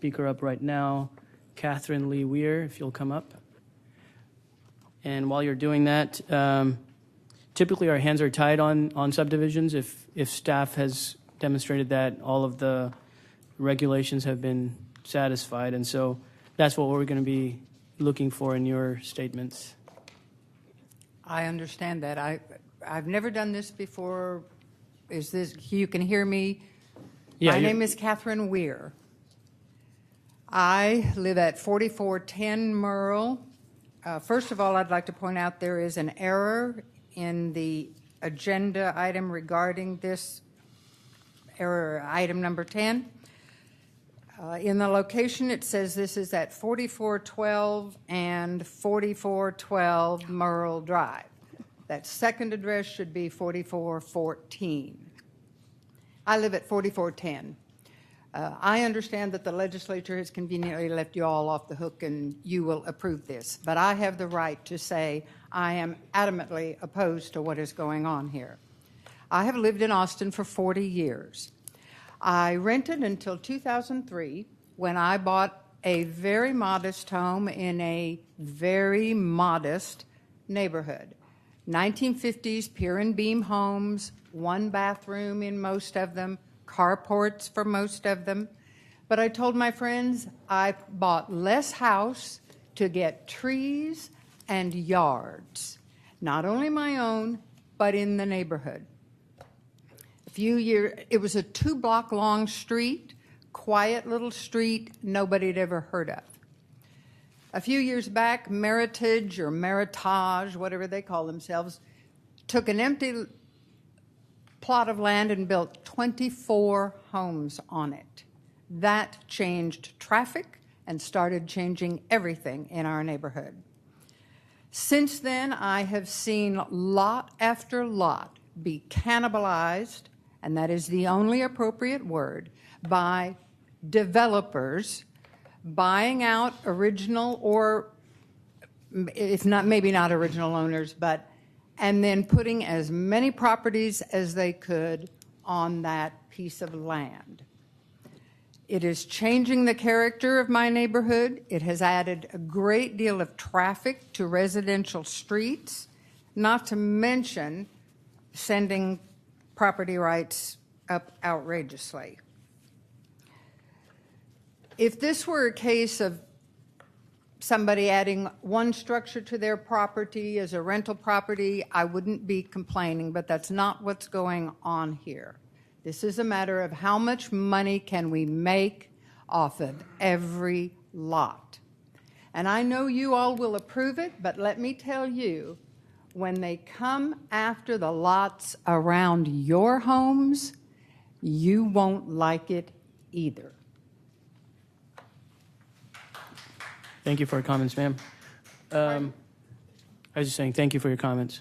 speaker up right now, Catherine Lee Weir, if you'll come up. And while you're doing that, typically our hands are tied on subdivisions if staff has demonstrated that all of the regulations have been satisfied. And so that's what we're going to be looking for in your statements. I understand that. I've never done this before. Is this, you can hear me? Yeah, My name is Catherine Weir. I live at 4410 Merle. First of all, I'd like to point out there is an error in the agenda item regarding this error, item number 10. In the location, it says this is at 4412 and 4412 Merle Drive. That second address should be 4414. I live at 4410. I understand that the legislature has conveniently left you all off the hook and you will approve this, but I have the right to say I am adamantly opposed to what is going on here. I have lived in Austin for 40 years. I rented until 2003 when I bought a very modest home in a very modest neighborhood. 1950s pier and beam homes, one bathroom in most of them, carports for most of them. But I told my friends I bought less house to get trees and yards, not only my own, but in the neighborhood. A few years, it was a 2-block long street, quiet little street nobody had ever heard of. A few years back, Meritage or Meritage, whatever they call themselves, took an empty plot of land and built 24 homes on it. That changed traffic and started changing everything in our neighborhood. Since then, I have seen lot after lot be cannibalized, and that is the only appropriate word, by developers buying out original or, if not, maybe not original owners, but and then putting as many properties as they could on that piece of land. It is changing the character of my neighborhood. It has added a great deal of traffic to residential streets, not to mention sending property rights up outrageously. If this were a case of somebody adding one structure to their property as a rental property, I wouldn't be complaining, but that's not what's going on here. This is a matter of how much money can we make off of every lot. And I know you all will approve it, but let me tell you, when they come after the lots around your homes, you won't like it either. Thank you for your comments, ma'am. I was just saying thank you for your comments.